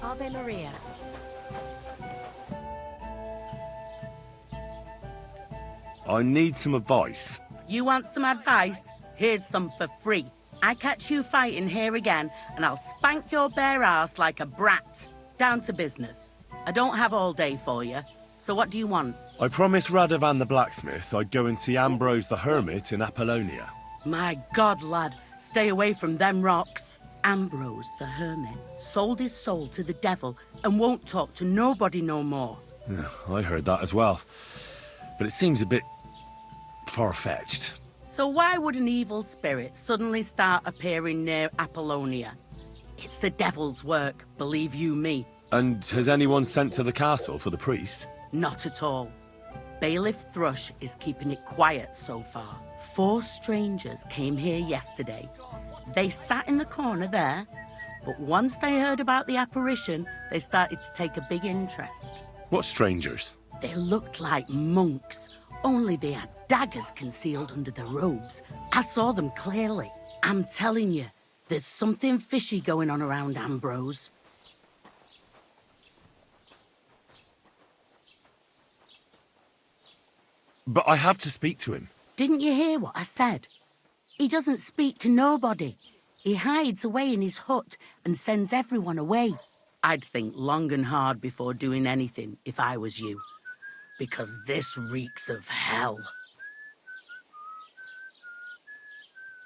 Ave Maria. I need some advice. You want some advice? Here's some for free. I catch you fighting here again, and I'll spank your bare ass like a brat. Down to business. I don't have all day for you, so what do you want? I promised Radovan the blacksmith I'd go and see Ambrose the hermit in Apollonia. My God, lad, stay away from them rocks. Ambrose the hermit sold his soul to the devil and won't talk to nobody no more. Yeah, I heard that as well. But it seems a bit far-fetched. So why would an evil spirit suddenly start appearing near Apollonia? It's the devil's work, believe you me. And has anyone sent to the castle for the priest? Not at all. Bailiff Thrush is keeping it quiet so far. 4 strangers came here yesterday. They sat in the corner there, but once they heard about the apparition, they started to take a big interest. What strangers? They looked like monks, only they had daggers concealed under their robes. I saw them clearly. I'm telling you, there's something fishy going on around Ambrose. But I have to speak to him. Didn't you hear what I said? He doesn't speak to nobody. He hides away in his hut and sends everyone away. I'd think long and hard before doing anything if I was you. Because this reeks of hell.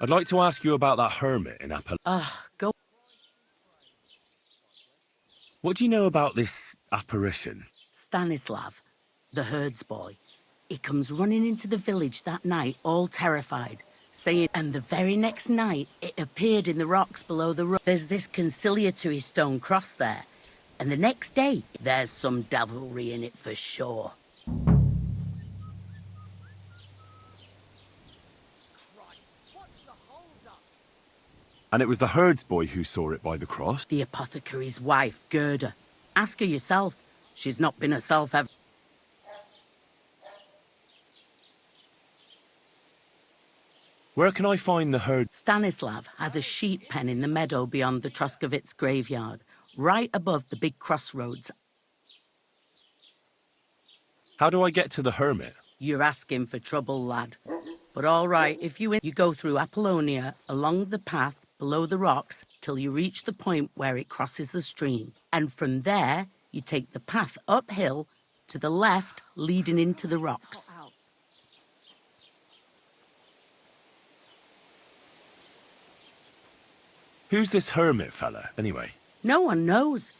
I'd like to ask you about that hermit in Apollonia. Go. What do you know about this apparition? Stanislav, the herds boy. He comes running into the village that night, all terrified, saying, and the very next night, it appeared in the rocks below the road. There's this conciliatory stone cross there, and the next day, there's some devilry in it for sure. And it was the herds boy who saw it by the cross? The apothecary's wife, Gerda. Ask her yourself. She's not been herself ever. Where can I find the herd? Stanislav has a sheep pen in the meadow beyond the Troskovitz graveyard, right above the big crossroads. How do I get to the hermit? You're asking for trouble, lad. But all right, if you go through Apollonia, along the path below the rocks, till you reach the point where it crosses the stream. And from there, you take the path uphill to the left, leading into the rocks. Who's this hermit fella, anyway? No one knows.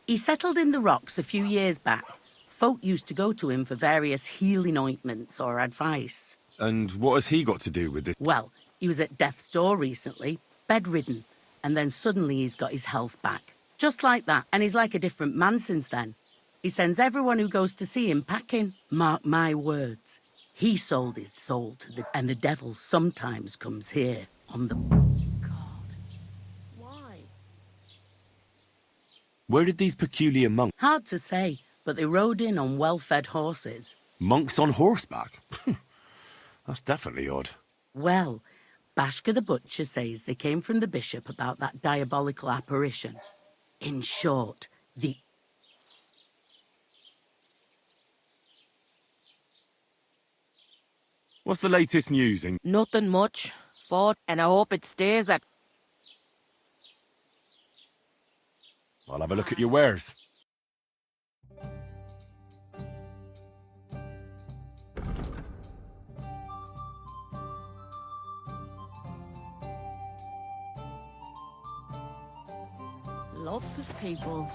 He settled in the rocks a few years back. Folk used to go to him for various healing ointments or advice. And what has he got to do with this? Well, he was at death's door recently, bedridden, and then suddenly he's got his health back. Just like that, and he's like a different man since then. He sends everyone who goes to see him packing. Mark my words. He sold his soul to the... And the devil sometimes comes here on the... Where did these peculiar monks... Hard to say, but they rode in on well-fed horses. Monks on horseback? That's definitely odd. Well, Bashka the butcher says they came from the bishop about that diabolical apparition. In short, the... What's the latest news in... Nothing much. Fought, and I hope it stays that. I'll have a look at your wares. Lots of people.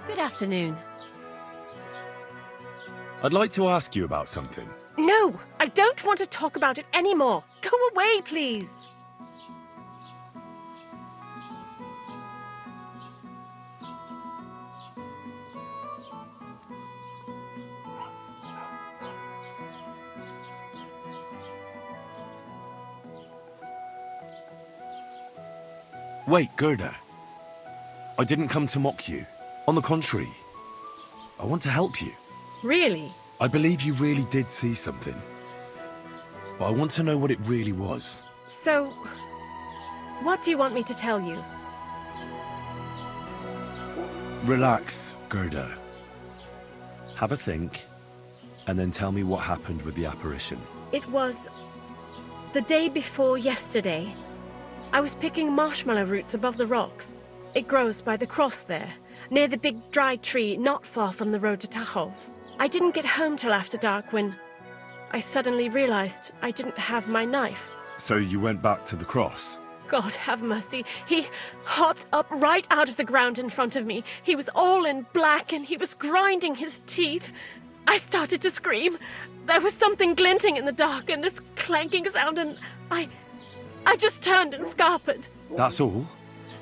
Good afternoon. I'd like to ask you about something. No, I don't want to talk about it anymore. Go away, please. Wait, Gerda. I didn't come to mock you. On the contrary, I want to help you. Really? I believe you really did see something. But I want to know what it really was. So, what do you want me to tell you? Relax, Gerda. Have a think, and then tell me what happened with the apparition. It was the day before yesterday. I was picking marshmallow roots above the rocks. It grows by the cross there, near the big dry tree not far from the road to Tachov. I didn't get home till after dark when I suddenly realized I didn't have my knife. So you went back to the cross? God have mercy. He hopped up right out of the ground in front of me. He was all in black and he was grinding his teeth. I started to scream. There was something glinting in the dark and this clanking sound, and I just turned and scarpered. That's all?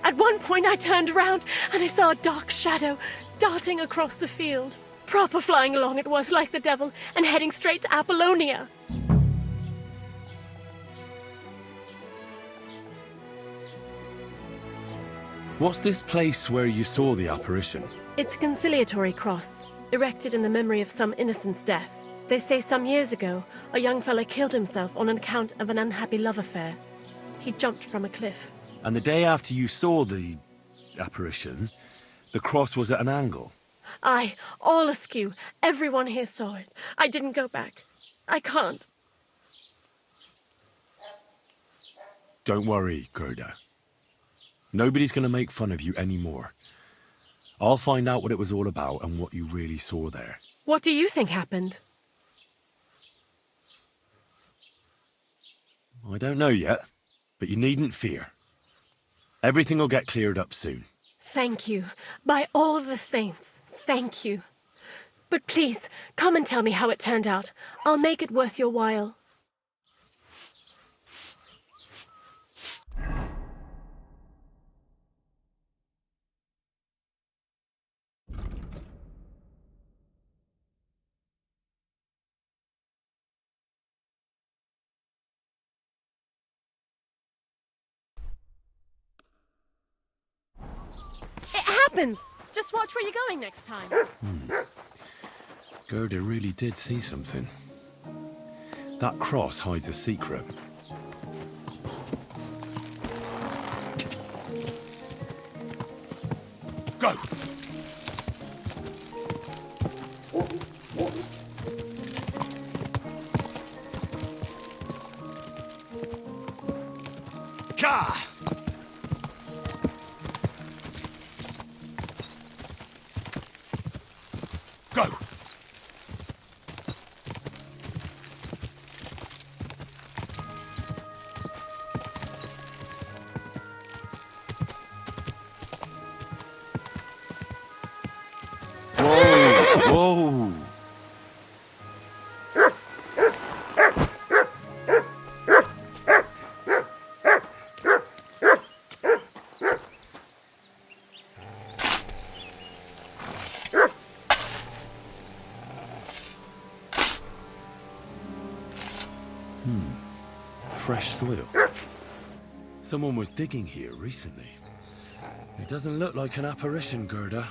At one point I turned around and I saw a dark shadow darting across the field. Proper flying along it was, like the devil, and heading straight to Apollonia. What's this place where you saw the apparition? It's a conciliatory cross, erected in the memory of some innocent's death. They say some years ago, a young fellow killed himself on account of an unhappy love affair. He jumped from a cliff. And the day after you saw the apparition, the cross was at an angle. Aye, all askew. Everyone here saw it. I didn't go back. I can't. Don't worry, Gerda. Nobody's going to make fun of you anymore. I'll find out what it was all about and what you really saw there. What do you think happened? I don't know yet, but you needn't fear. Everything will get cleared up soon. Thank you. By all the saints, thank you. But please, come and tell me how it turned out. I'll make it worth your while. Happens. Just watch where you're going next time. Gerda really did see something. That cross hides a secret. Go! Ka! Go! Whoa! Whoa! Fresh soil. Someone was digging here recently. It doesn't look like an apparition, Gerda.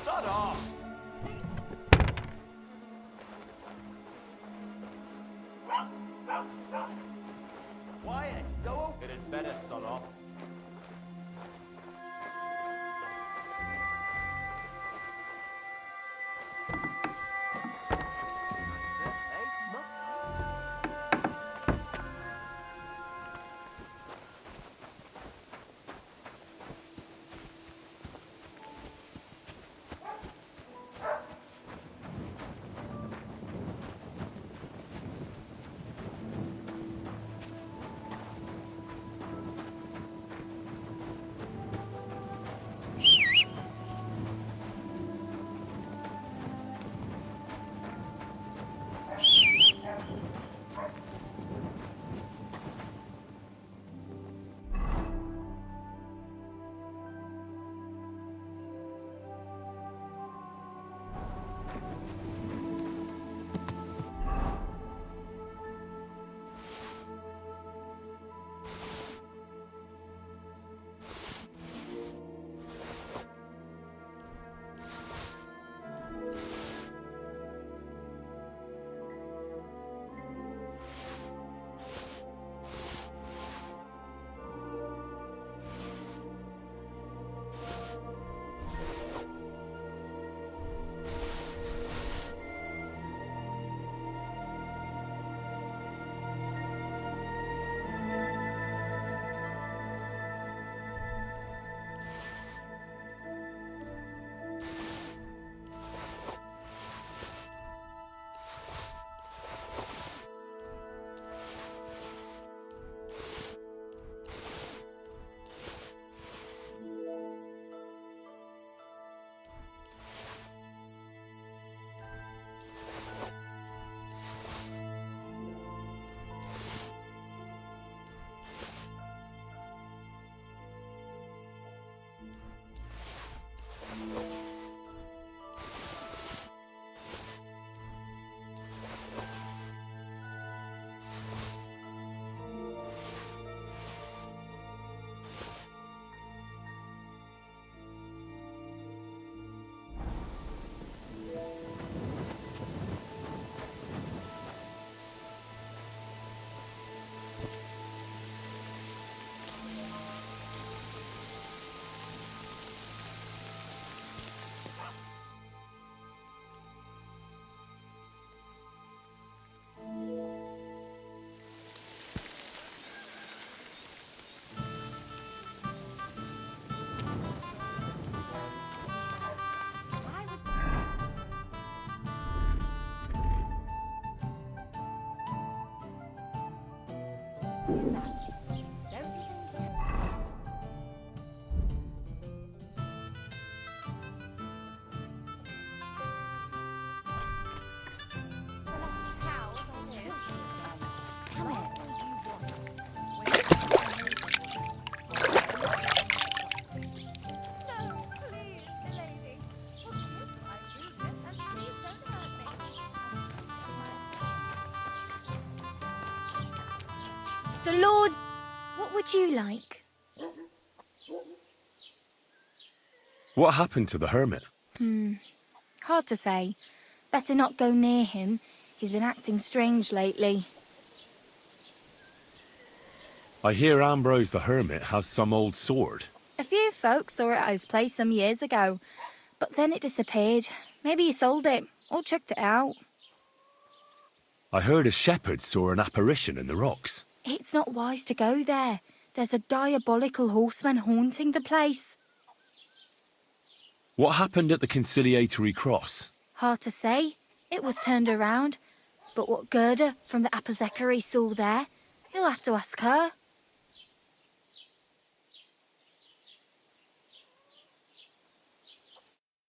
Shut off! Quiet! Go! It had better sod off. you like? What happened to the hermit? Hard to say. Better not go near him. He's been acting strange lately. I hear Ambrose the hermit has some old sword. A few folks saw it at his place some years ago, but then it disappeared. Maybe he sold it, or chucked it out. I heard a shepherd saw an apparition in the rocks. It's not wise to go there. There's a diabolical horseman haunting the place. What happened at the conciliatory cross? Hard to say. It was turned around. But what Gerda from the apothecary saw there, you'll have to ask her.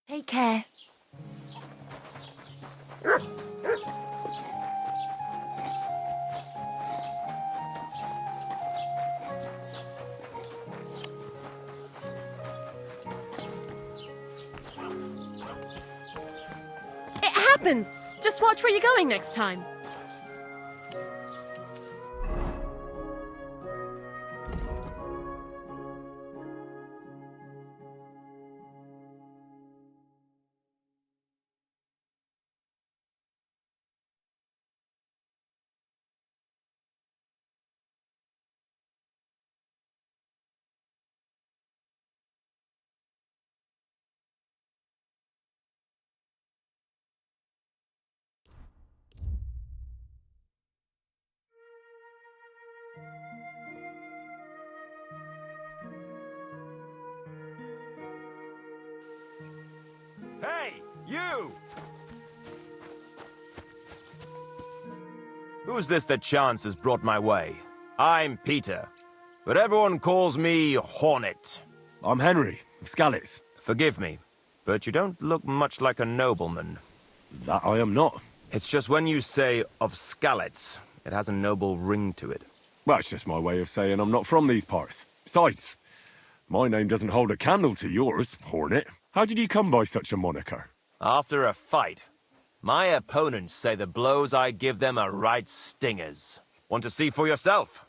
Take care. It happens! Just watch where you're going next time. Hey, you! Who's this that chance has brought my way? I'm Peter, but everyone calls me Hornet. I'm Henry, Scalets. Forgive me, but you don't look much like a nobleman. That I am not. It's just when you say of Scalets, it has a noble ring to it. Well, it's just my way of saying I'm not from these parts. Besides, my name doesn't hold a candle to yours, Hornet. How did you come by such a moniker? After a fight, my opponents say the blows I give them are right stingers. Want to see for yourself?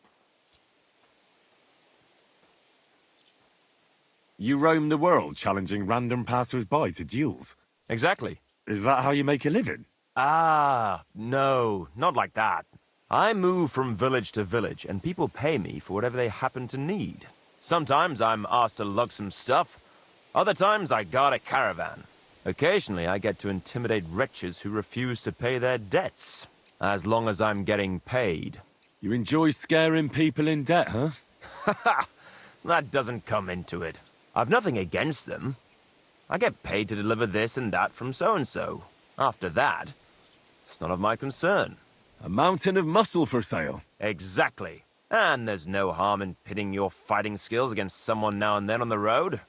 You roam the world challenging random passers-by to duels. Exactly. Is that how you make a living? Ah, no, not like that. I move from village to village, and people pay me for whatever they happen to need. Sometimes I'm asked to lug some stuff. Other times I guard a caravan. Occasionally I get to intimidate wretches who refuse to pay their debts. As long as I'm getting paid. You enjoy scaring people in debt, huh? Haha, that doesn't come into it. I've nothing against them. I get paid to deliver this and that from so-and-so. After that, it's none of my concern. A mountain of muscle for sale. Exactly. And there's no harm in pitting your fighting skills against someone now and then on the road.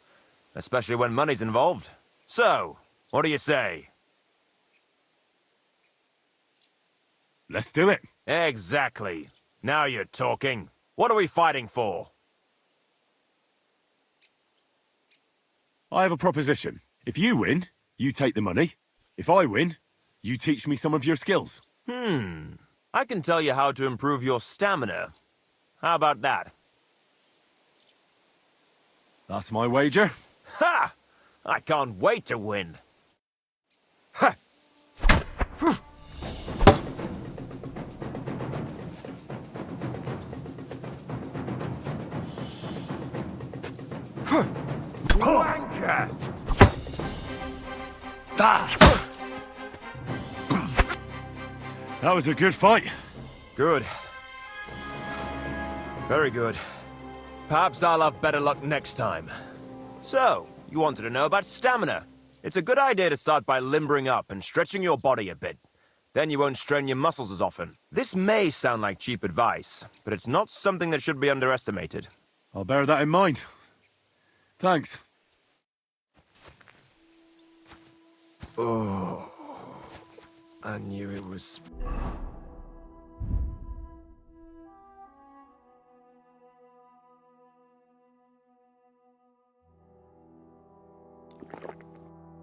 Especially when money's involved. So, what do you say? Let's do it. Exactly. Now you're talking. What are we fighting for? I have a proposition. If you win, you take the money. If I win, you teach me some of your skills. I can tell you how to improve your stamina. How about that? That's my wager. Ha! I can't wait to win. Ha! Wanker! That was a good fight. Good. Very good. Perhaps I'll have better luck next time. So, you wanted to know about stamina. It's a good idea to start by limbering up and stretching your body a bit. Then you won't strain your muscles as often. This may sound like cheap advice, but it's not something that should be underestimated. I'll bear that in mind. Thanks. Oh, I knew it was...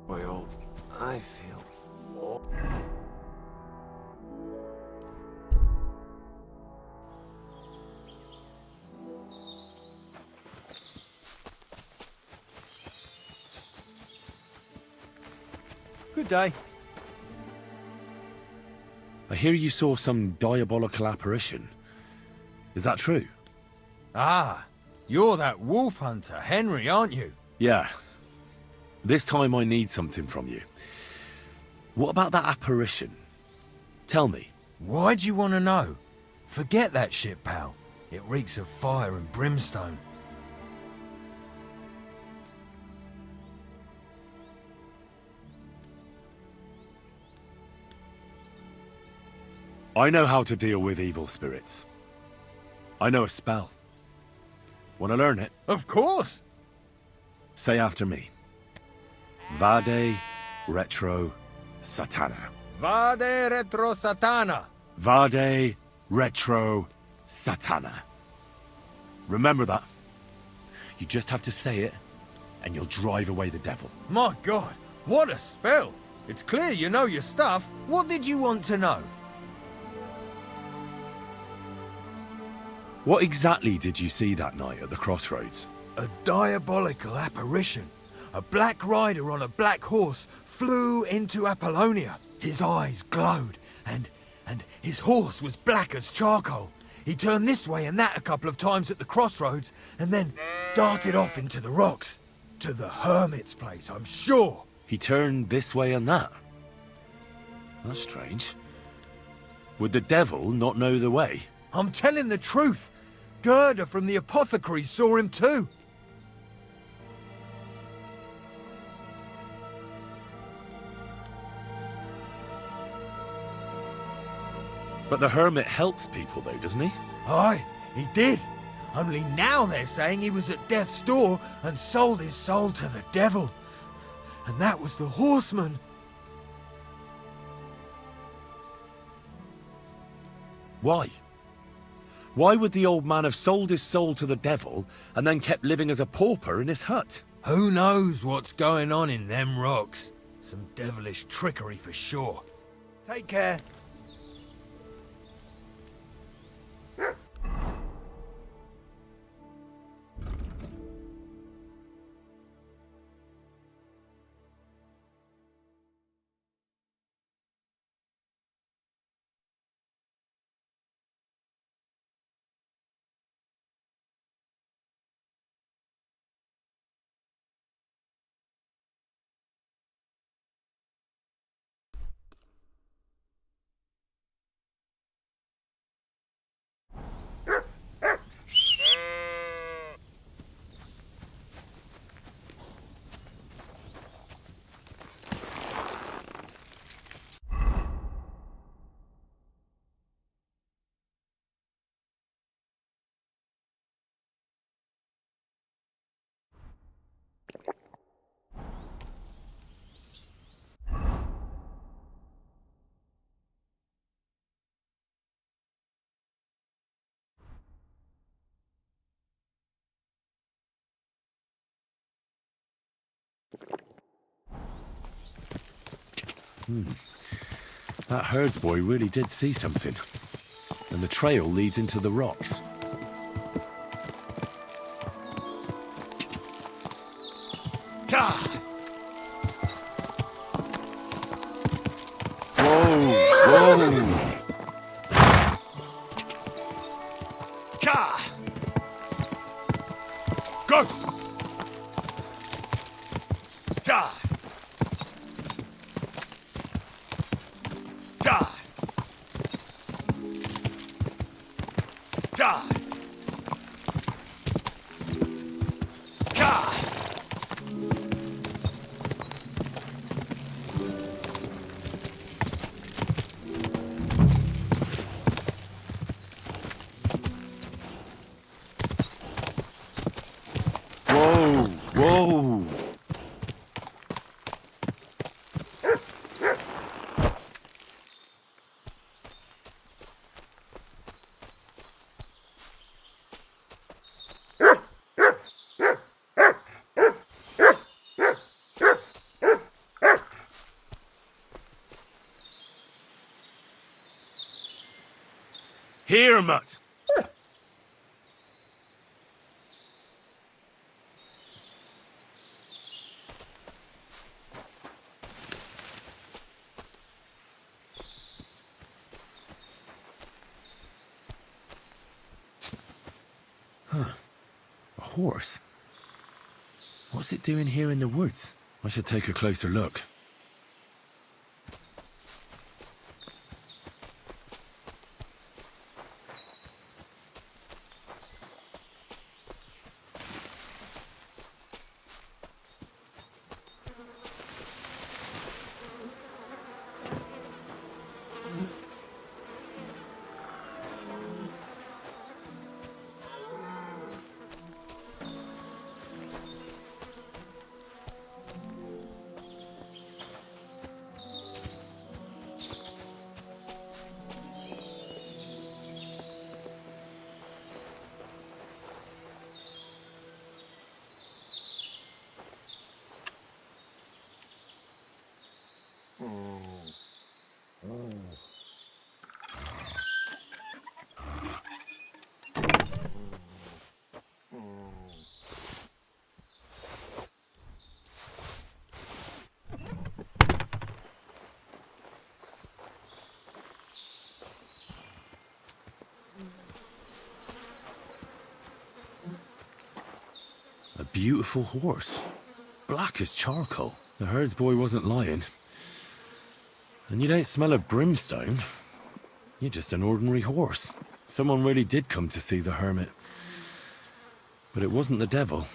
Spoiled. I feel... Good day. I hear you saw some diabolical apparition. Is that true? Ah, you're that wolf hunter, Henry, aren't you? Yeah. This time I need something from you. What about that apparition? Tell me. Why do you want to know? Forget that shit, pal. It reeks of fire and brimstone. I know how to deal with evil spirits. I know a spell. Want to learn it? Of course! Say after me. Vade retro satana. Vade retro satana. Vade retro satana. Remember that. You just have to say it, and you'll drive away the devil. My God, what a spell! It's clear you know your stuff. What did you want to know? What exactly did you see that night at the crossroads? A diabolical apparition. A black rider on a black horse flew into Apollonia. His eyes glowed, and his horse was black as charcoal. He turned this way and that a couple of times at the crossroads, and then darted off into the rocks. To the hermit's place, I'm sure. He turned this way and that. That's strange. Would the devil not know the way? I'm telling the truth. Gerda from the apothecary saw him too. But the hermit helps people though, doesn't he? Aye, he did. Only now they're saying he was at death's door and sold his soul to the devil. And that was the horseman. Why? Why would the old man have sold his soul to the devil and then kept living as a pauper in his hut? Who knows what's going on in them rocks? Some devilish trickery for sure. Take care. That herdsboy really did see something. And the trail leads into the rocks. Gah! Whoa! Gah! Go! Gah! Die! Die! Die! Whoa! Whoa! Here, mutt. horse? What's it doing here in the woods? I should take a closer look. A beautiful horse. Black as charcoal. The herds boy wasn't lying. And you don't smell of brimstone. You're just an ordinary horse. Someone really did come to see the hermit. But it wasn't the devil.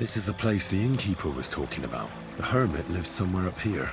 This is the place the innkeeper was talking about. The hermit lives somewhere up here.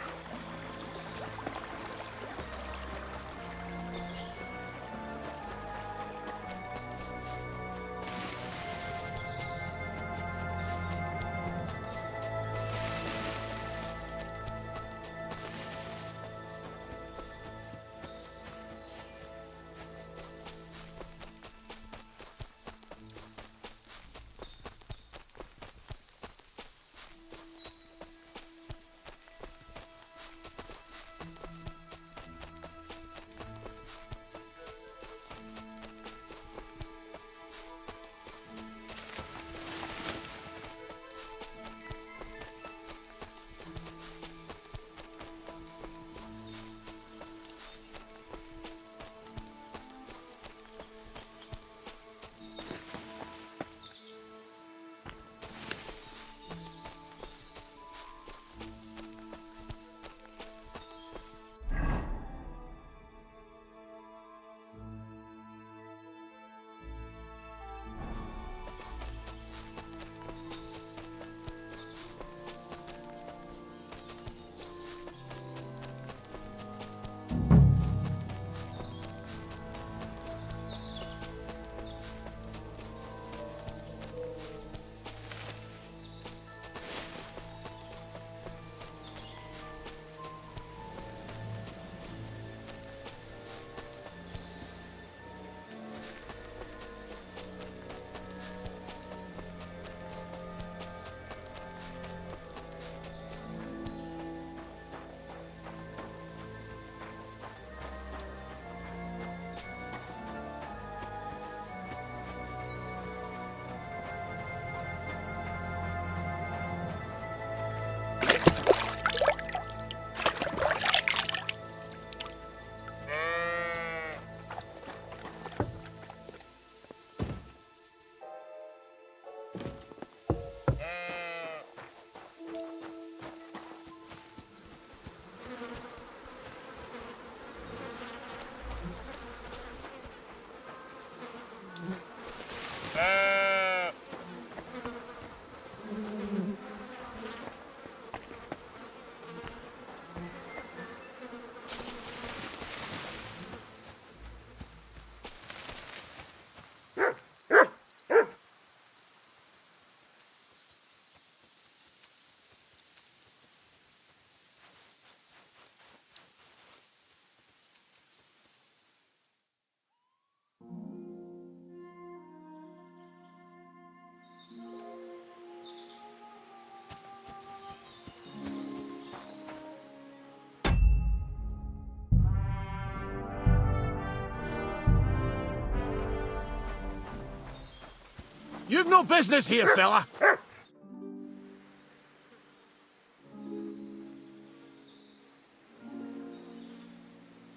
You've no business here, fella.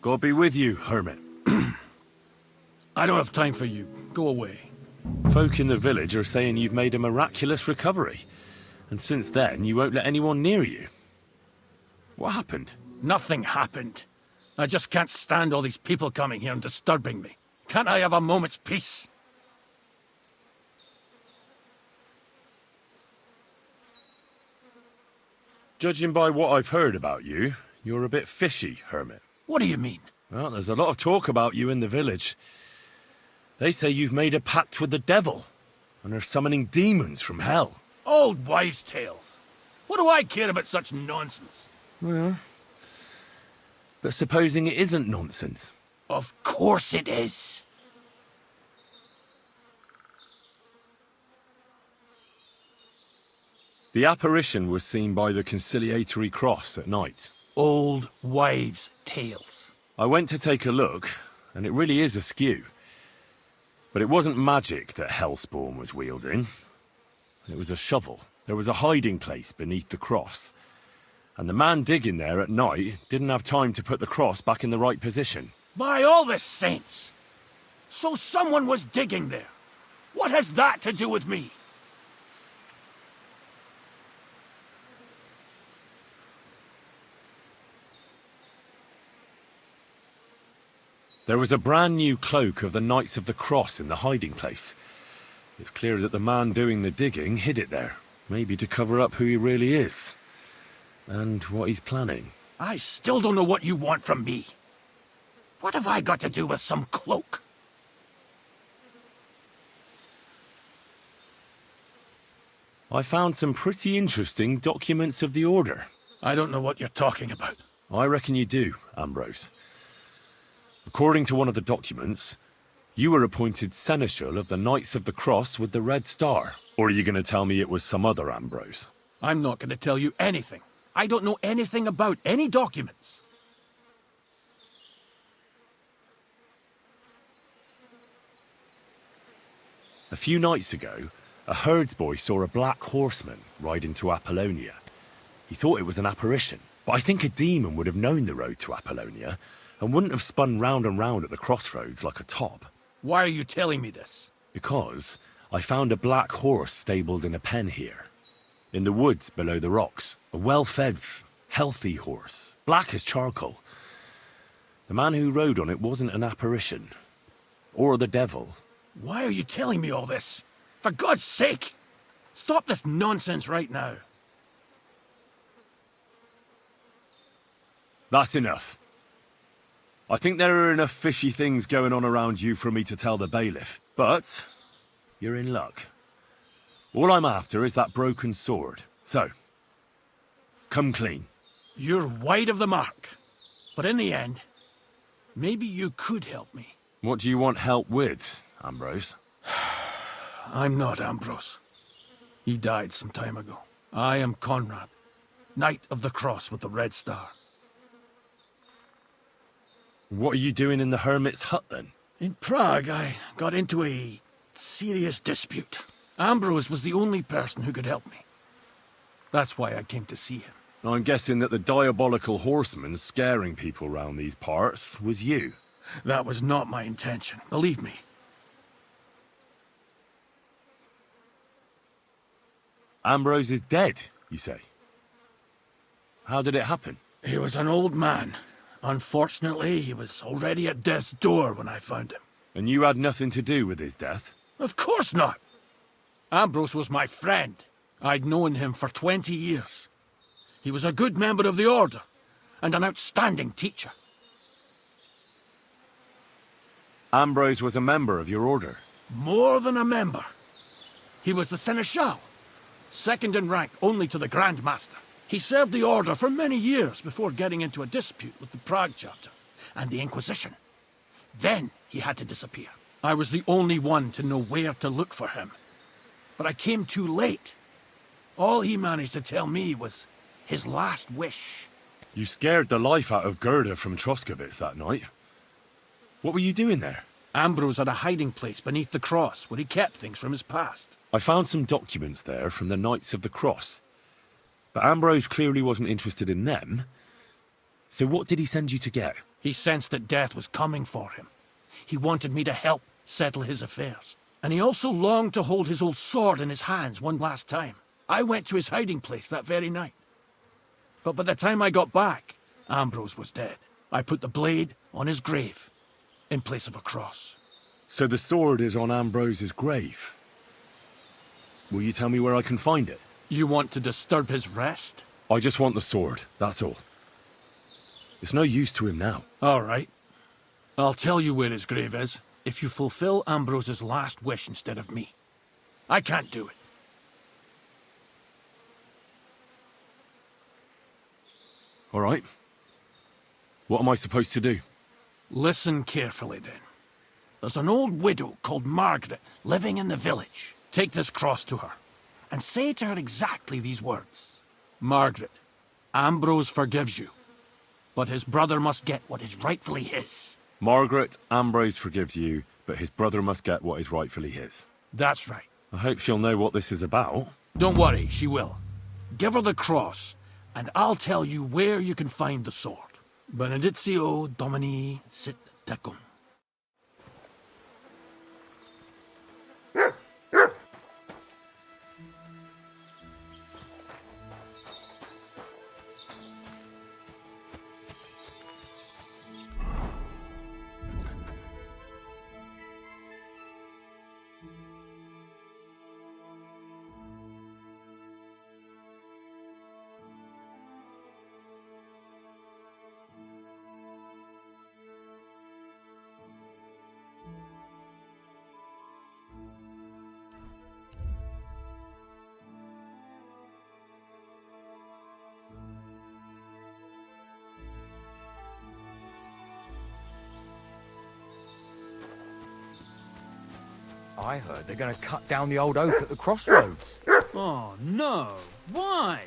God be with you, hermit. I don't have time for you. Go away. Folk in the village are saying you've made a miraculous recovery. And since then, you won't let anyone near you. What happened? Nothing happened. I just can't stand all these people coming here and disturbing me. Can't I have a moment's peace? Judging by what I've heard about you, you're a bit fishy, hermit. What do you mean? Well, there's a lot of talk about you in the village. They say you've made a pact with the devil, and are summoning demons from hell. Old wives' tales. What do I care about such nonsense? Well, but supposing it isn't nonsense? Of course it is. The apparition was seen by the conciliatory cross at night. Old wives' tales. I went to take a look, and it really is askew. But it wasn't magic that Hellspawn was wielding. It was a shovel. There was a hiding place beneath the cross. And the man digging there at night didn't have time to put the cross back in the right position. By all the saints! So someone was digging there. What has that to do with me? There was a brand new cloak of the Knights of the Cross in the hiding place. It's clear that the man doing the digging hid it there, Maybe to cover up who he really is. And what he's planning. I still don't know what you want from me. What have I got to do with some cloak? I found some pretty interesting documents of the Order. I don't know what you're talking about. I reckon you do, Ambrose. According to one of the documents, you were appointed Seneschal of the Knights of the Cross with the Red Star. Or are you going to tell me it was some other Ambrose? I'm not going to tell you anything. I don't know anything about any documents. A few nights ago, a herdsboy saw a black horseman ride into Apollonia. He thought it was an apparition, but I think a demon would have known the road to Apollonia and wouldn't have spun round and round at the crossroads like a top. Why are you telling me this? Because I found a black horse stabled in a pen here. In the woods below the rocks. A well-fed, healthy horse. Black as charcoal. The man who rode on it wasn't an apparition. Or the devil. Why are you telling me all this? For God's sake! Stop this nonsense right now. That's enough. I think there are enough fishy things going on around you for me to tell the bailiff. But you're in luck. All I'm after is that broken sword. So, come clean. You're wide of the mark. But in the end, maybe you could help me. What do you want help with, Ambrose? I'm not Ambrose. He died some time ago. I am Conrad, Knight of the Cross with the Red Star. What are you doing in the hermit's hut, then? In Prague, I got into a serious dispute. Ambrose was the only person who could help me. That's why I came to see him. I'm guessing that the diabolical horseman scaring people round these parts was you. That was not my intention, believe me. Ambrose is dead, you say? How did it happen? He was an old man. Unfortunately, he was already at death's door when I found him. And you had nothing to do with his death? Of course not. Ambrose was my friend. I'd known him for 20 years. He was a good member of the Order, and an outstanding teacher. Ambrose was a member of your order? More than a member. He was the Seneschal, second in rank only to the Grand Master. He served the Order for many years before getting into a dispute with the Prague chapter and the Inquisition. Then he had to disappear. I was the only one to know where to look for him. But I came too late. All he managed to tell me was his last wish. You scared the life out of Gerda from Troskowitz that night. What were you doing there? Ambrose had a hiding place beneath the cross where he kept things from his past. I found some documents there from the Knights of the Cross. But Ambrose clearly wasn't interested in them. So what did he send you to get? He sensed that death was coming for him. He wanted me to help settle his affairs. And he also longed to hold his old sword in his hands one last time. I went to his hiding place that very night. But by the time I got back, Ambrose was dead. I put the blade on his grave, in place of a cross. So the sword is on Ambrose's grave. Will you tell me where I can find it? You want to disturb his rest? I just want the sword, that's all. It's no use to him now. All right. I'll tell you where his grave is, if you fulfill Ambrose's last wish instead of me. I can't do it. All right. What am I supposed to do? Listen carefully, then. There's an old widow called Margaret living in the village. Take this cross to her, and say to her exactly these words. Margaret, Ambrose forgives you, but his brother must get what is rightfully his. Margaret, Ambrose forgives you, but his brother must get what is rightfully his. That's right. I hope she'll know what this is about. Don't worry, she will. Give her the cross, and I'll tell you where you can find the sword. Benedictio Domini sit tecum. I heard they're going to cut down the old oak at the crossroads. Oh, no. Why?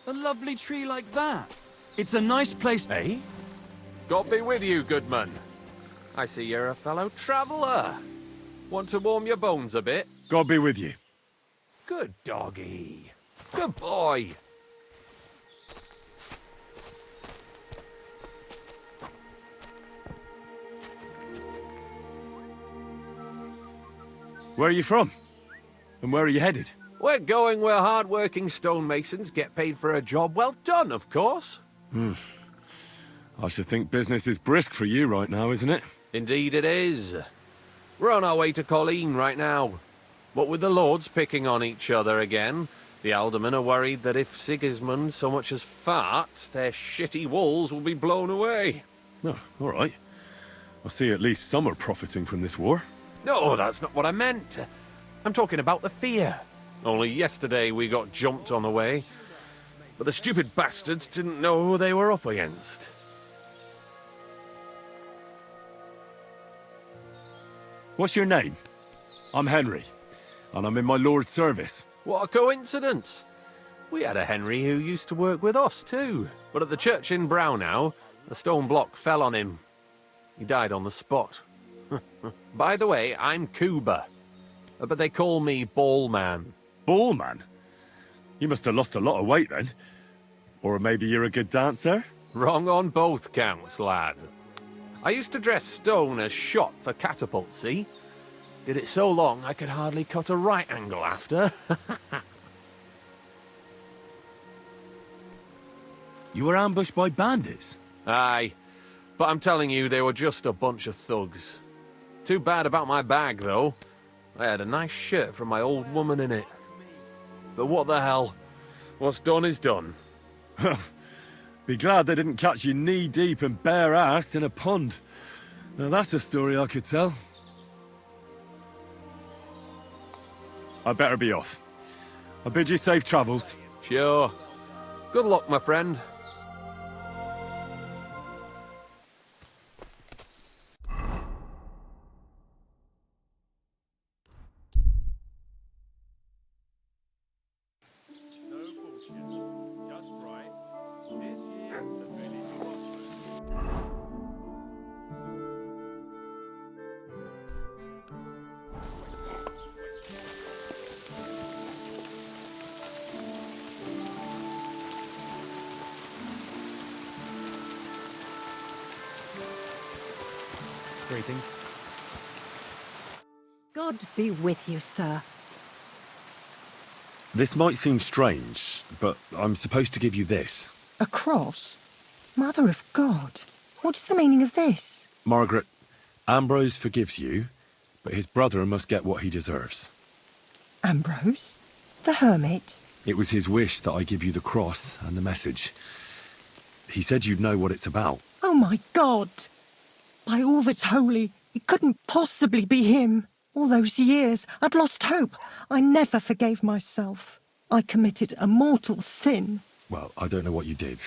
A lovely tree like that. It's a nice place. Eh? God be with you, Goodman. I see you're a fellow traveller. Want to warm your bones a bit? God be with you. Good doggy. Good boy. Where are you from? And where are you headed? We're going where hard-working stonemasons get paid for a job well done, of course. I should think business is brisk for you right now, isn't it? Indeed it is. We're on our way to Colleen right now. What with the lords picking on each other again, the aldermen are worried that if Sigismund so much as farts, their shitty walls will be blown away. Oh, all right. I see at least some are profiting from this war. No, that's not what I meant. I'm talking about the fear. Only yesterday we got jumped on the way. But the stupid bastards didn't know who they were up against. What's your name? I'm Henry, and I'm in my lord's service. What a coincidence. We had a Henry who used to work with us too. But at the church in Brownhow, a stone block fell on him. He died on the spot. By the way, I'm Cuba. But they call me Ballman. Ballman? You must have lost a lot of weight then. Or maybe you're a good dancer? Wrong on both counts, lad. I used to dress stone as shot for catapult, see? Did it so long I could hardly cut a right angle after. You were ambushed by bandits? Aye, but I'm telling you, they were just a bunch of thugs. Too bad about my bag, though. I had a nice shirt from my old woman in it. But what the hell? What's done is done. Be glad they didn't catch you knee-deep and bare-assed in a pond. Now that's a story I could tell. I better be off. I bid you safe travels. Sure. Good luck, my friend. Greetings. God be with you, sir. This might seem strange, but I'm supposed to give you this. A cross? Mother of God. What's the meaning of this? Margaret, Ambrose forgives you, but his brother must get what he deserves. Ambrose? The hermit? It was his wish that I give you the cross and the message. He said you'd know what it's about. Oh my God! By all that's holy, it couldn't possibly be him. All those years, I'd lost hope. I never forgave myself. I committed a mortal sin. Well, I don't know what you did.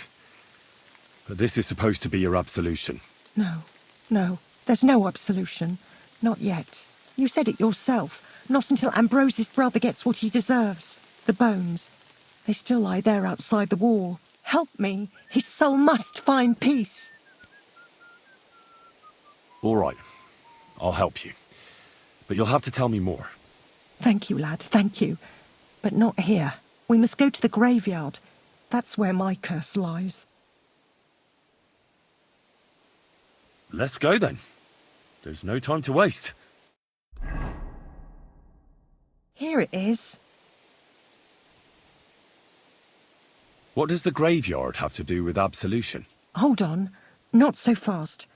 But this is supposed to be your absolution. No, there's no absolution. Not yet. You said it yourself. Not until Ambrose's brother gets what he deserves. The bones. They still lie there outside the wall. Help me. His soul must find peace. All right. I'll help you. But you'll have to tell me more. Thank you, lad, thank you. But not here. We must go to the graveyard. That's where my curse lies. Let's go then. There's no time to waste. Here it is. What does the graveyard have to do with absolution? Hold on. Not so fast.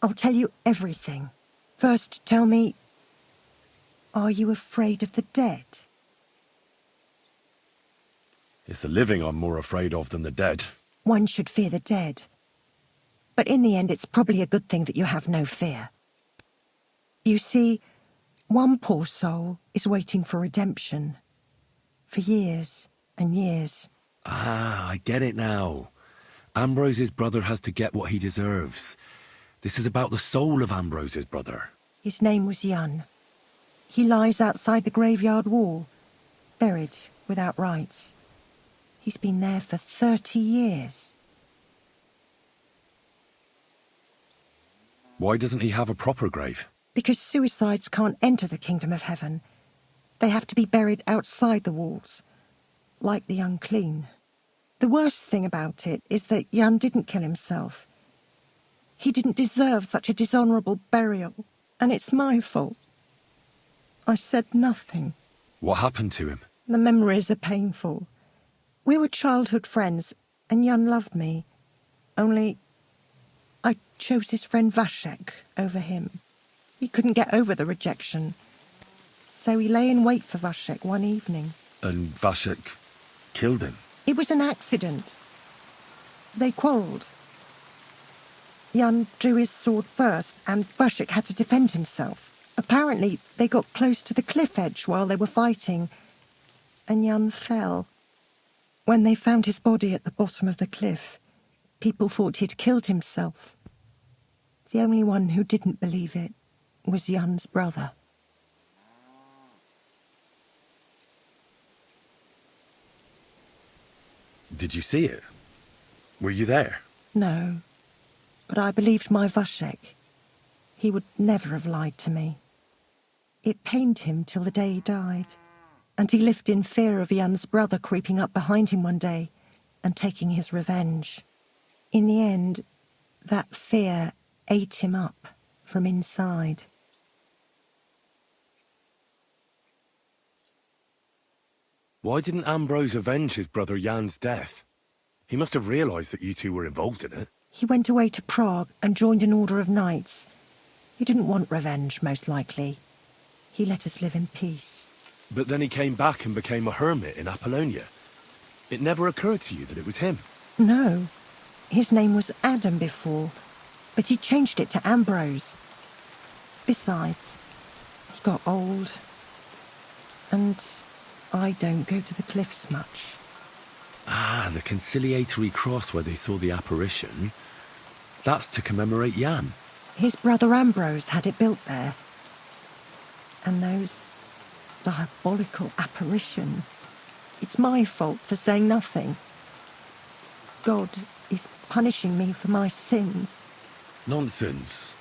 I'll tell you everything. First, tell me... Are you afraid of the dead? It's the living I'm more afraid of than the dead. One should fear the dead. But in the end, it's probably a good thing that you have no fear. You see, one poor soul is waiting for redemption. For years and years. Ah, I get it now. Ambrose's brother has to get what he deserves. This is about the soul of Ambrose's brother. His name was Jan. He lies outside the graveyard wall, buried without rites. He's been there for 30 years. Why doesn't he have a proper grave? Because suicides can't enter the kingdom of heaven. They have to be buried outside the walls, like the unclean. The worst thing about it is that Jan didn't kill himself. He didn't deserve such a dishonourable burial, and it's my fault. I said nothing. What happened to him? The memories are painful. We were childhood friends, and Jan loved me. Only I chose his friend Vashek over him. He couldn't get over the rejection. So he lay in wait for Vashek one evening. And Vashek killed him? It was an accident. They quarrelled. Jan drew his sword first, and Vashek had to defend himself. Apparently, they got close to the cliff edge while they were fighting, and Jan fell. When they found his body at the bottom of the cliff, people thought he'd killed himself. The only one who didn't believe it was Jan's brother. Did you see it? Were you there? No, but I believed my Vashek. He would never have lied to me. It pained him till the day he died, and he lived in fear of Jan's brother creeping up behind him one day and taking his revenge. In the end, that fear ate him up from inside. Why didn't Ambrose avenge his brother Jan's death? He must have realised that you two were involved in it. He went away to Prague and joined an order of knights. He didn't want revenge, most likely. He let us live in peace. But then he came back and became a hermit in Apollonia. It never occurred to you that it was him? No. His name was Adam before, but he changed it to Ambrose. Besides, he got old, and I don't go to the cliffs much. Ah, the conciliatory cross where they saw the apparition. That's to commemorate Jan. His brother Ambrose had it built there. And those diabolical apparitions. It's my fault for saying nothing. God is punishing me for my sins. Nonsense.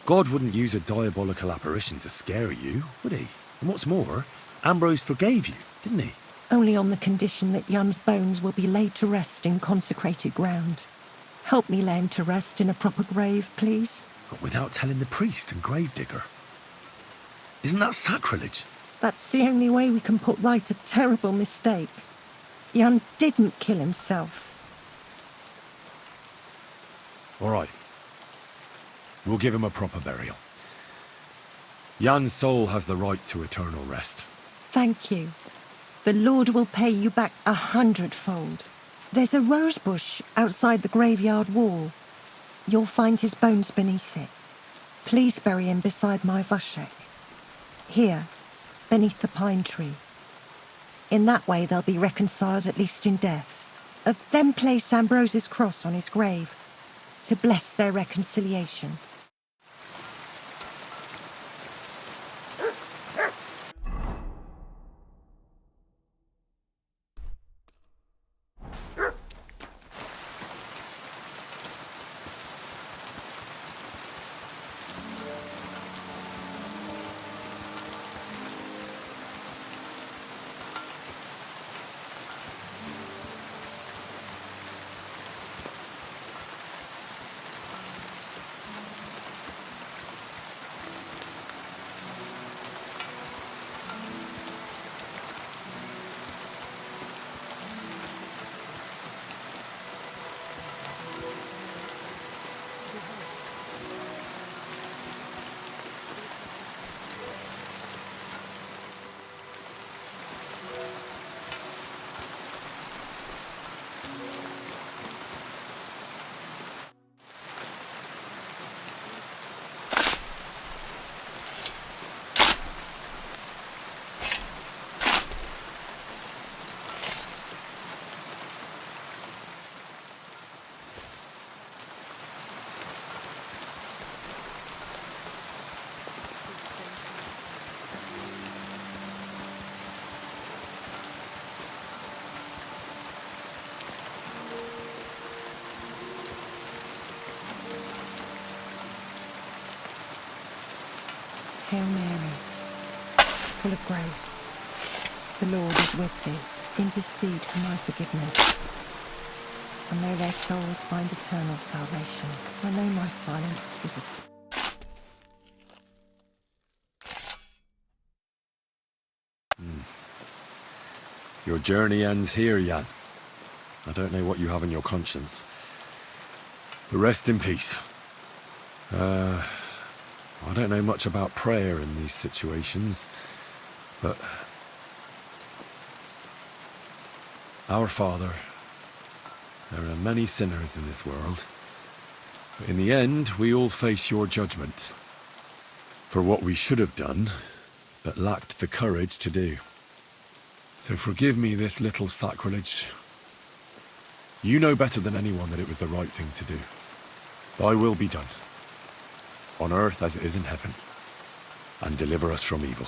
God wouldn't use a diabolical apparition to scare you, would he? And what's more, Ambrose forgave you, didn't he? Only on the condition that Jan's bones will be laid to rest in consecrated ground. Help me lay him to rest in a proper grave, please. But without telling the priest and gravedigger. Isn't that sacrilege? That's the only way we can put right a terrible mistake. Jan didn't kill himself. All right. We'll give him a proper burial. Jan's soul has the right to eternal rest. Thank you. The Lord will pay you back 100-fold. There's a rose bush outside the graveyard wall. You'll find his bones beneath it. Please bury him beside my Vashek. Here, beneath the pine tree. In that way they'll be reconciled at least in death. Then place Ambrose's cross on his grave to bless their reconciliation. Hail Mary, full of grace, the Lord is with thee. Intercede for my forgiveness, and may their souls find eternal salvation. I know my silence was a Your journey ends here, Jan. I don't know what you have on your conscience. But rest in peace. I don't know much about prayer in these situations, but... Our Father, there are many sinners in this world. But in the end, we all face your judgment for what we should have done, but lacked the courage to do. So forgive me this little sacrilege. You know better than anyone that it was the right thing to do. Thy will be done, on earth as it is in heaven, and deliver us from evil.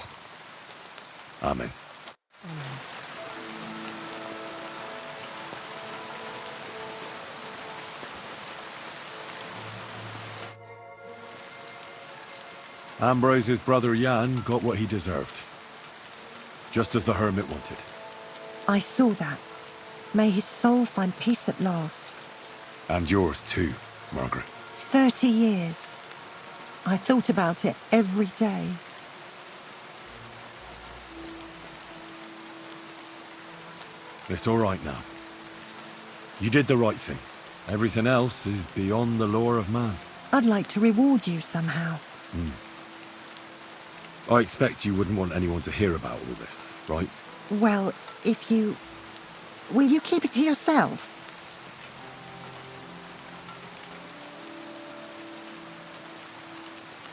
Amen. Ambrose's brother Jan got what he deserved, just as the hermit wanted. I saw that. May his soul find peace at last. And yours too, Margaret. 30 years. I thought about it every day. It's all right now. You did the right thing. Everything else is beyond the law of man. I'd like to reward you somehow. I expect you wouldn't want anyone to hear about all this, right? Well, if you... Will you keep it to yourself?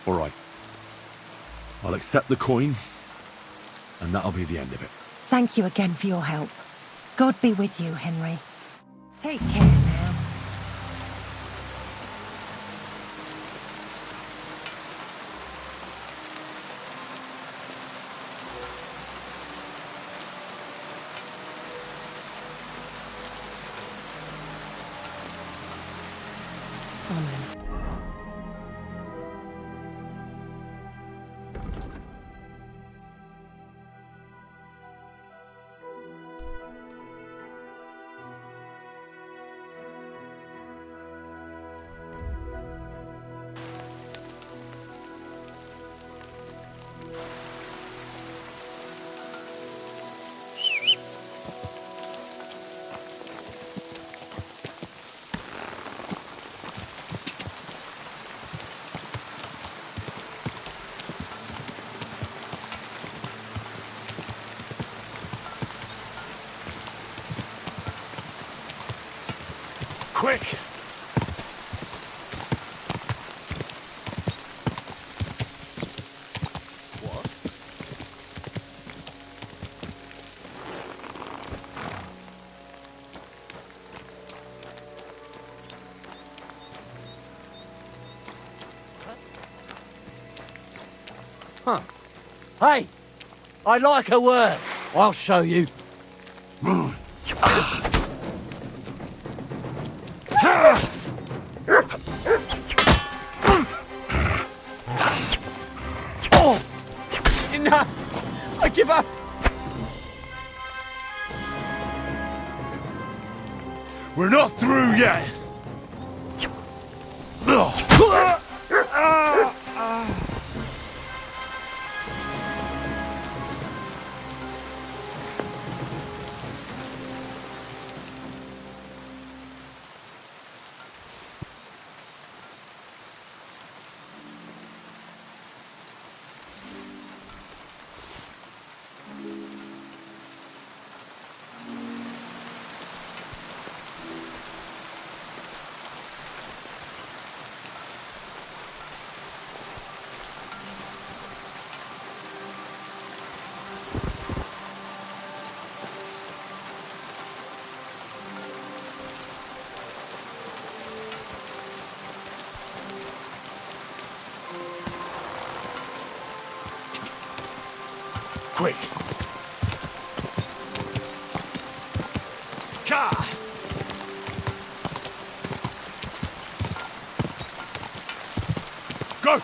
All right. I'll accept the coin, and that'll be the end of it. Thank you again for your help. God be with you, Henry. Take care now. Quick! Huh. Hey! I like a word. I'll show you. Oh! Enough! I give up! We're not through yet! Quick! Car! Go!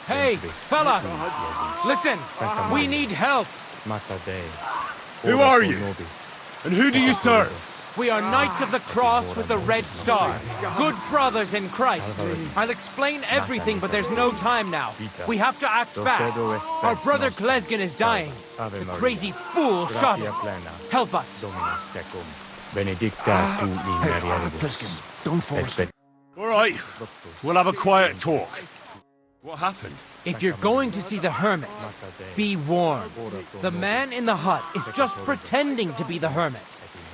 Hey, fella! Listen, we need help! Who are you? And who do you serve? We are Knights of the Cross with the Red Star. Good brothers in Christ. I'll explain everything, but there's no time now. We have to act fast. Our brother Klesgen is dying. The crazy fool shot him. Help us. Don't force it. All right, we'll have a quiet talk. What happened? If you're going to see the hermit, be warned. The man in the hut is just pretending to be the hermit.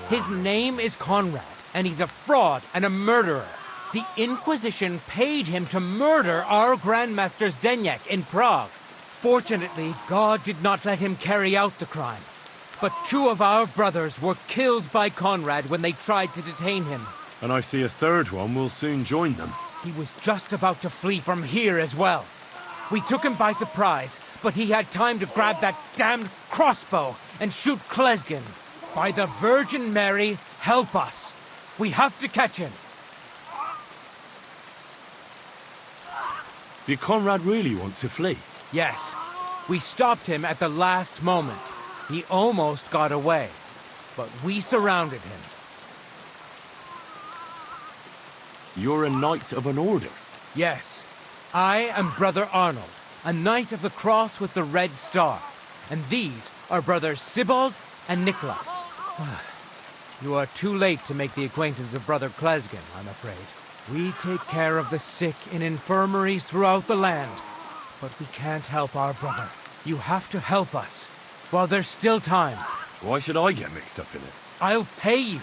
His name is Conrad, and he's a fraud and a murderer. The Inquisition paid him to murder our Grandmaster Zdeněk in Prague. Fortunately, God did not let him carry out the crime. But 2 of our brothers were killed by Conrad when they tried to detain him. And I see a third one will soon join them. He was just about to flee from here as well. We took him by surprise, but he had time to grab that damned crossbow and shoot Klesgen. By the Virgin Mary, help us. We have to catch him. Did Conrad really want to flee? Yes. We stopped him at the last moment. He almost got away, but we surrounded him. You're a knight of an order? Yes. I am Brother Arnold, a Knight of the Cross with the Red Star. And these are Brothers Sibald and Nicholas. You are too late to make the acquaintance of Brother Klesgen, I'm afraid. We take care of the sick in infirmaries throughout the land. But we can't help our brother. You have to help us, while there's still time. Why should I get mixed up in it? I'll pay you.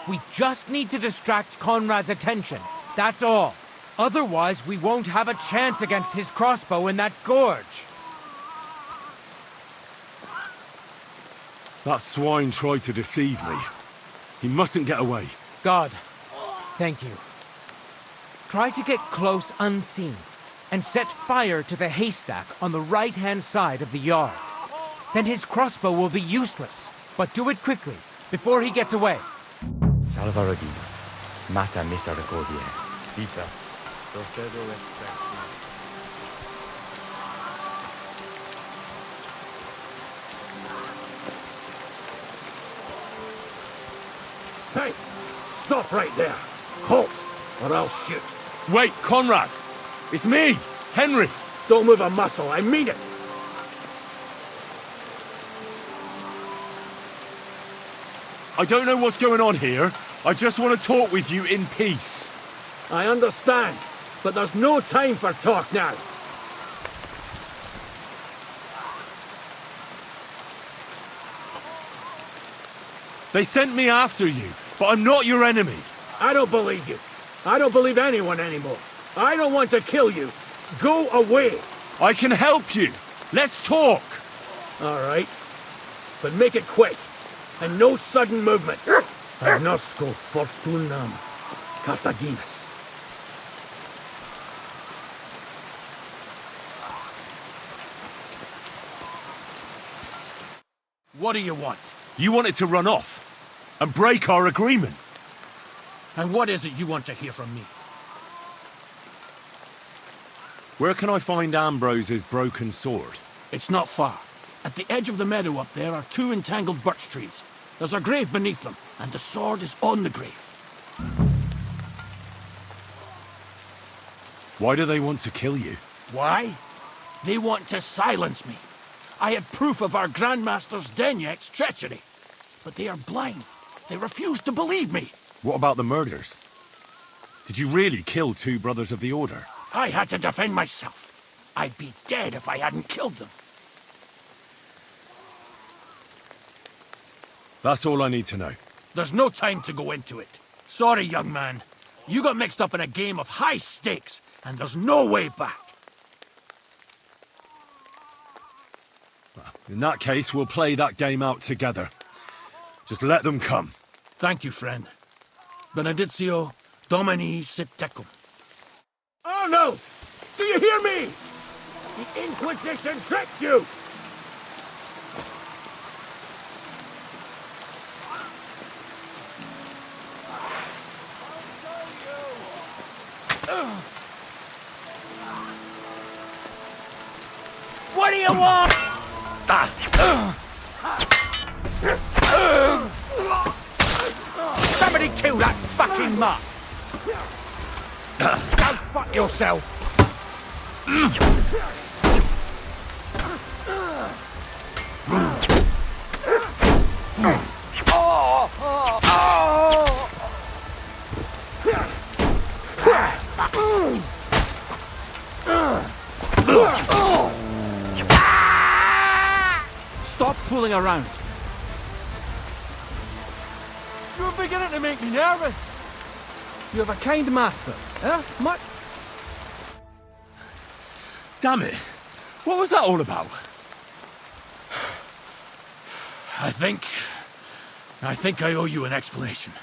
We just need to distract Conrad's attention. That's all. Otherwise, we won't have a chance against his crossbow in that gorge. That swine tried to deceive me. He mustn't get away. God, thank you. Try to get close unseen, and set fire to the haystack on the right-hand side of the yard. Then his crossbow will be useless. But do it quickly, before he gets away. Salvaro Dio, Mata Misericordiae, Vita, Procedo Hey! Stop right there! Halt, or I'll shoot. Wait, Conrad! It's me, Henry! Don't move a muscle, I mean it! I don't know what's going on here. I just want to talk with you in peace. I understand, but there's no time for talk now. They sent me after you, but I'm not your enemy. I don't believe you. I don't believe anyone anymore. I don't want to kill you. Go away. I can help you. Let's talk. All right. But make it quick. And no sudden movement. Agnosco fortunam Cartaginas. What do you want? You wanted to run off and break our agreement. And what is it you want to hear from me? Where can I find Ambrose's broken sword? It's not far. At the edge of the meadow up there are 2 entangled birch trees. There's a grave beneath them, and the sword is on the grave. Why do they want to kill you? Why? They want to silence me. I had proof of our Grandmaster Zdeněk's treachery. But they are blind. They refuse to believe me. What about the murders? Did you really kill 2 brothers of the Order? I had to defend myself. I'd be dead if I hadn't killed them. That's all I need to know. There's no time to go into it. Sorry, young man. You got mixed up in a game of high stakes, and there's no way back. In that case, we'll play that game out together. Just let them come. Thank you, friend. Benedictio Domini sit tecum. Oh no! Do you hear me? The Inquisition tricked you! What do you want? Somebody kill that fucking mutt! Go fuck yourself! Stop fooling around. You're beginning to make me nervous. You have a kind master, eh? Much. Damn it! What was that all about? I think I owe you an explanation.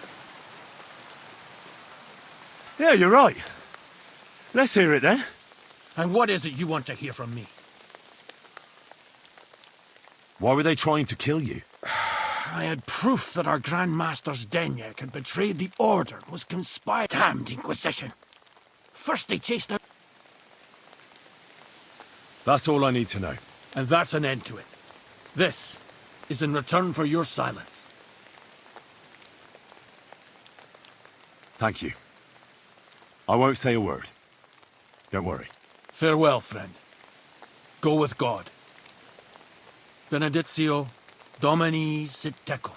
Yeah, you're right. Let's hear it then. And what is it you want to hear from me? Why were they trying to kill you? I had proof that our Grand Master's Denyak had betrayed the Order and was conspired. Damned Inquisition! First they chased out... That's all I need to know. And that's an end to it. This is in return for your silence. Thank you. I won't say a word. Don't worry. Farewell, friend. Go with God. Benedictio Domini sit tecum.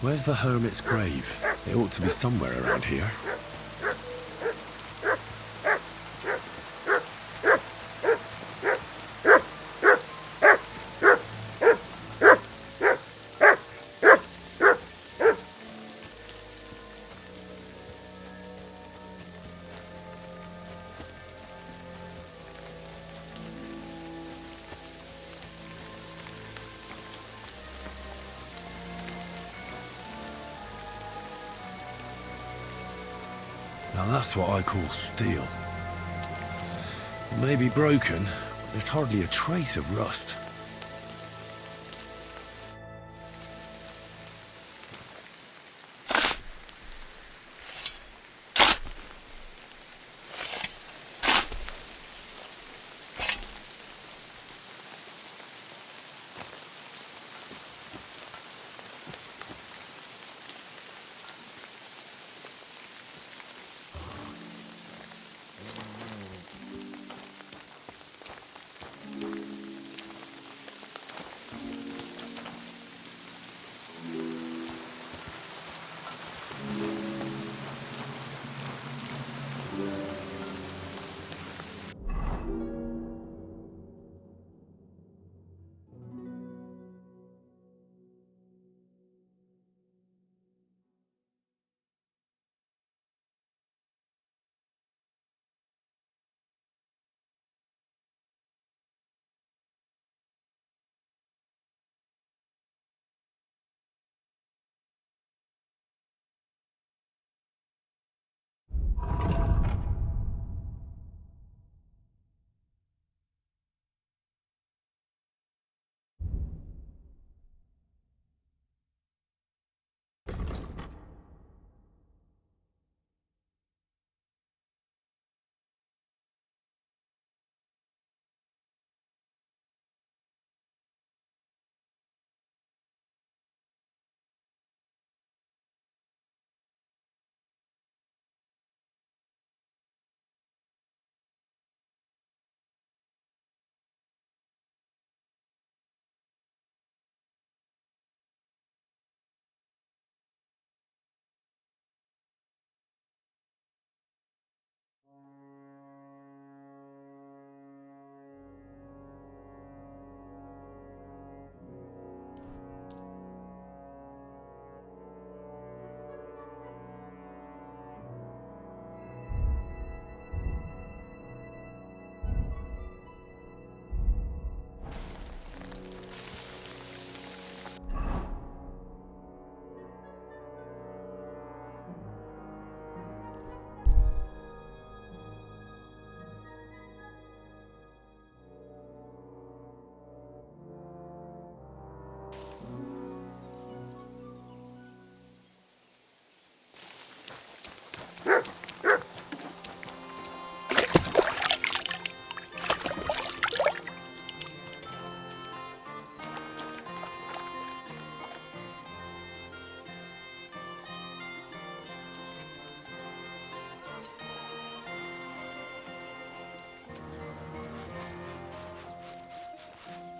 Where's the hermit's grave? It ought to be somewhere around here. Now that's what I call steel. It may be broken, but there's hardly a trace of rust.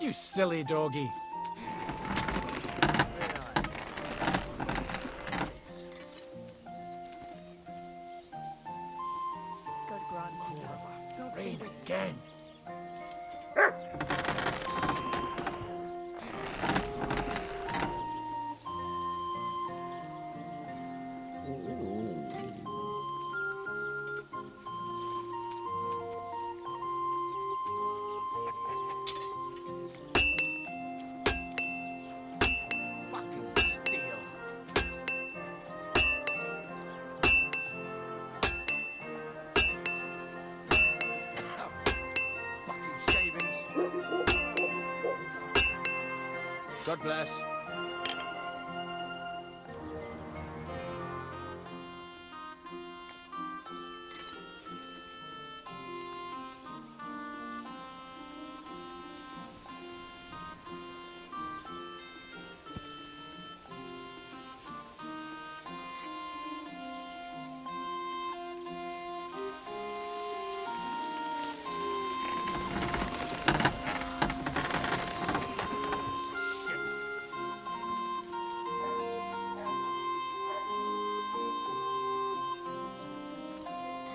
You silly doggy. Good grandmother. Rain again. God bless.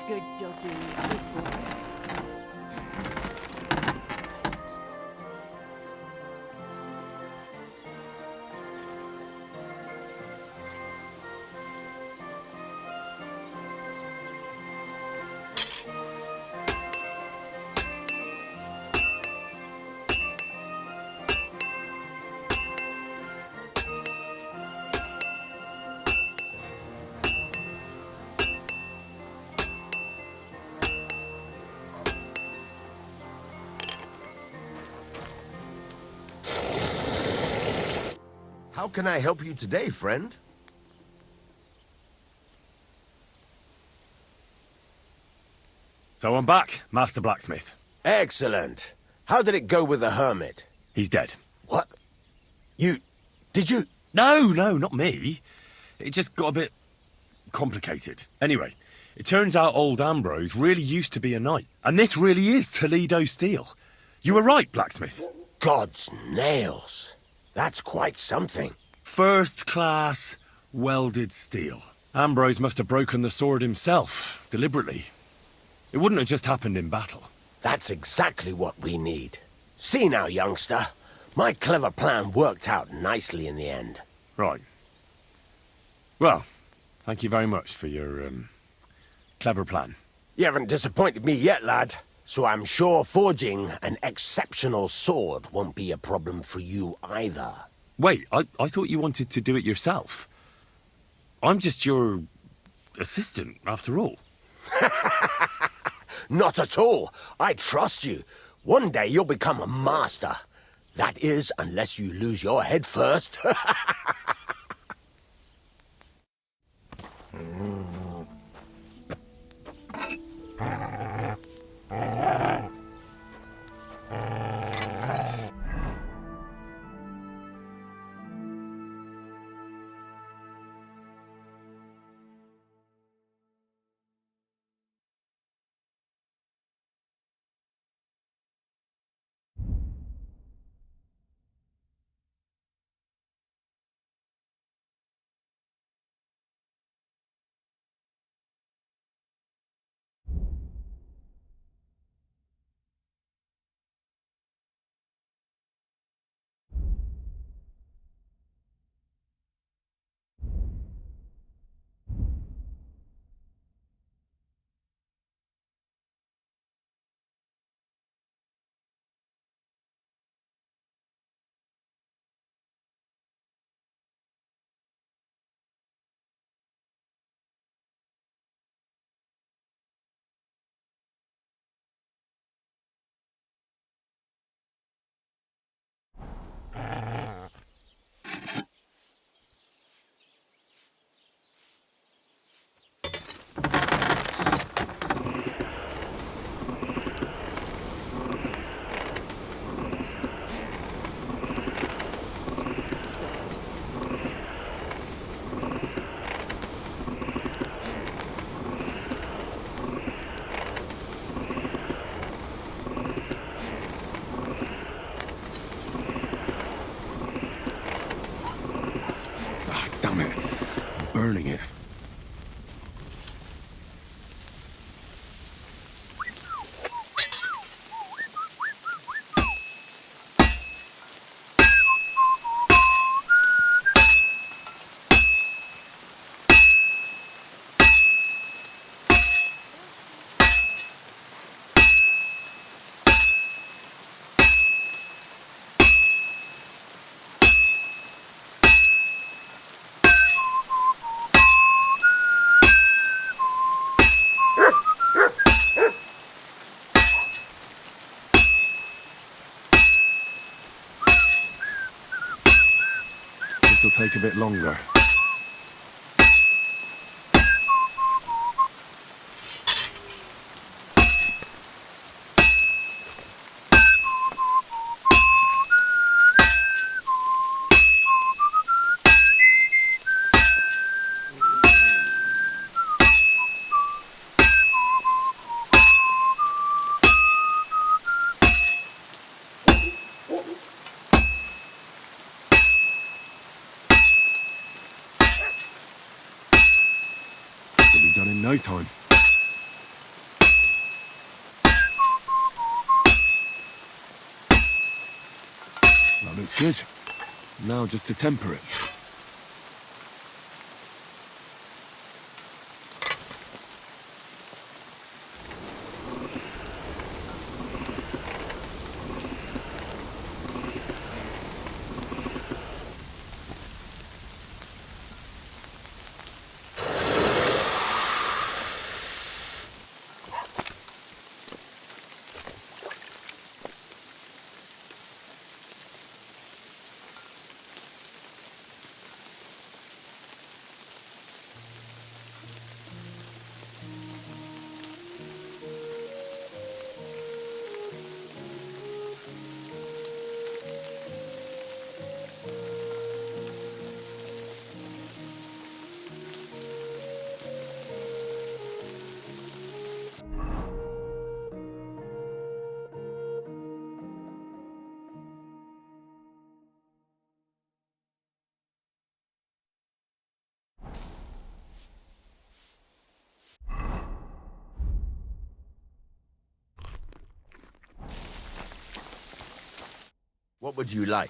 Good doggy, good boy. How can I help you today, friend? So I'm back, Master Blacksmith. Excellent. How did it go with the hermit? He's dead. What? Did you? No, not me. It just got a bit complicated. Anyway, it turns out old Ambrose really used to be a knight. And this really is Toledo steel. You were right, Blacksmith. God's nails. That's quite something. First class welded steel. Ambrose must have broken the sword himself, deliberately. It wouldn't have just happened in battle. That's exactly what we need. See now, youngster. My clever plan worked out nicely in the end. Right. Well, thank you very much for your, clever plan. You haven't disappointed me yet, lad. So I'm sure forging an exceptional sword won't be a problem for you either. Wait, I thought you wanted to do it yourself. I'm just your assistant, after all. Not at all. I trust you. One day you'll become a master. That is, unless you lose your head first. Burning it. This'll take a bit longer. It'll be done in no time. That looks good. Now just to temper it. What would you like?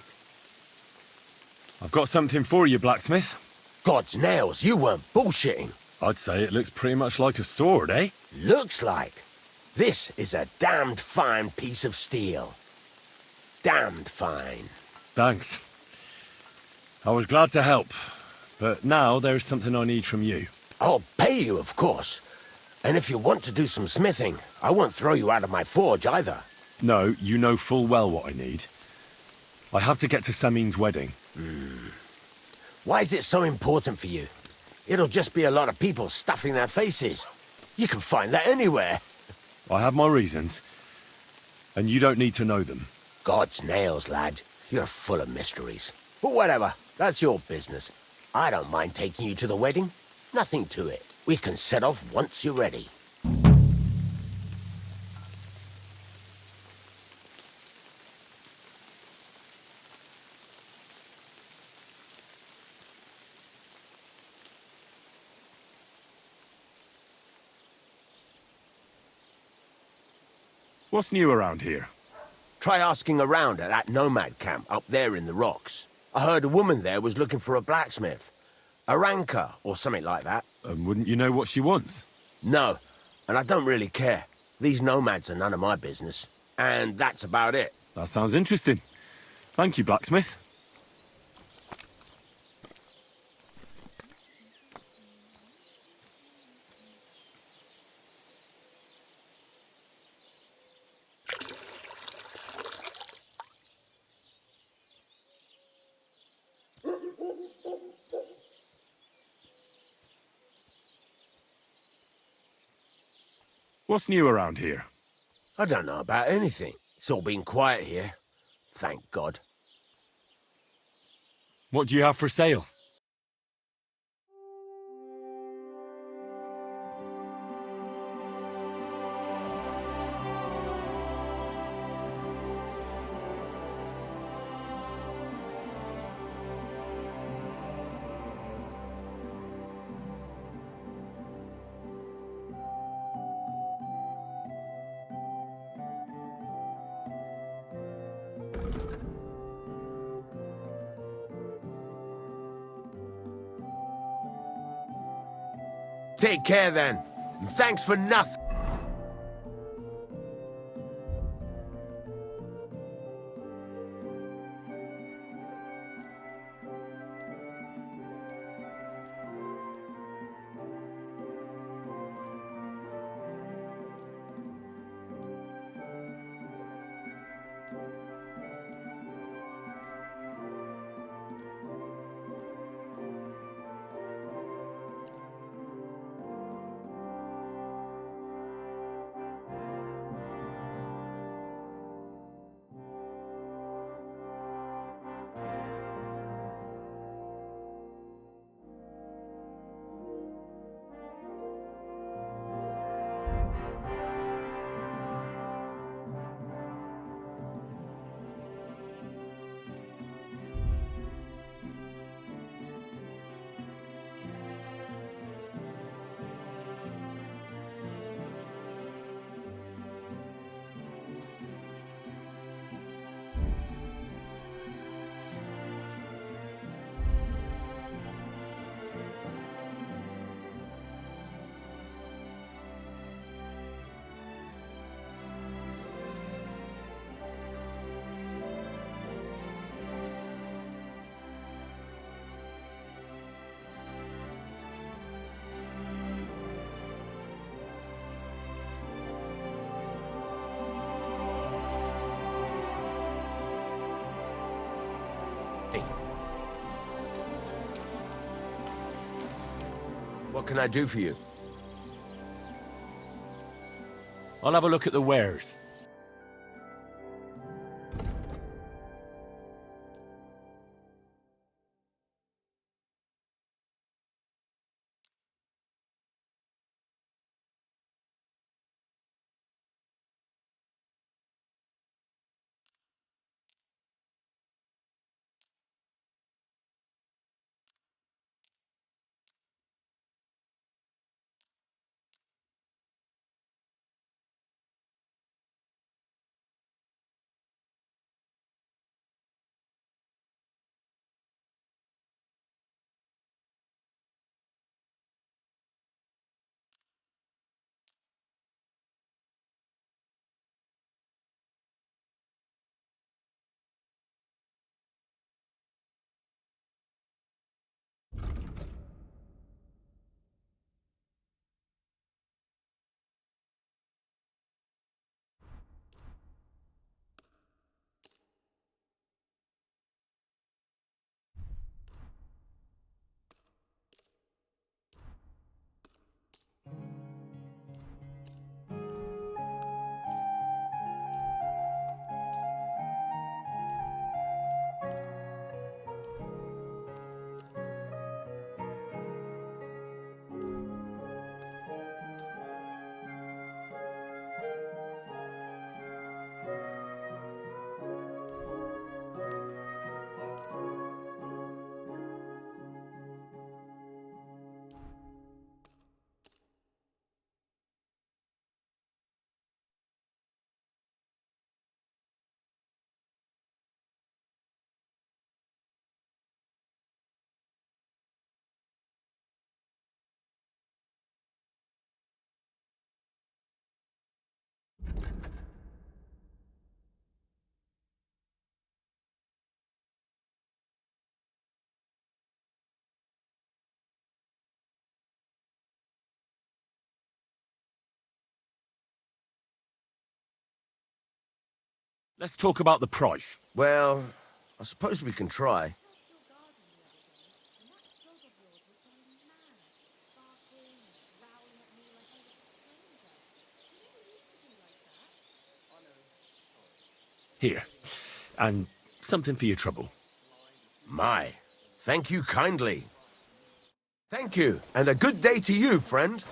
I've got something for you, blacksmith. God's nails, you weren't bullshitting. I'd say it looks pretty much like a sword, eh? Looks like. This is a damned fine piece of steel. Damned fine. Thanks. I was glad to help, but now there's something I need from you. I'll pay you, of course. And if you want to do some smithing, I won't throw you out of my forge either. No, you know full well what I need. I have to get to Samin's wedding. Why is it so important for you? It'll just be a lot of people stuffing their faces. You can find that anywhere. I have my reasons, and you don't need to know them. God's nails, lad. You're full of mysteries. But whatever, that's your business. I don't mind taking you to the wedding. Nothing to it. We can set off once you're ready. What's new around here? Try asking around at that nomad camp up there in the rocks. I heard a woman there was looking for a blacksmith. A ranker, or something like that. And wouldn't you know what she wants? No, and I don't really care. These nomads are none of my business. And that's about it. That sounds interesting. Thank you, blacksmith. What's new around here? I don't know about anything. It's all been quiet here. Thank God. What do you have for sale? Take care then. And thanks for nothing. What can I do for you? I'll have a look at the wares. Let's talk about the price. Well, I suppose we can try. Here. And something for your trouble. My, thank you kindly. Thank you, and a good day to you, friend.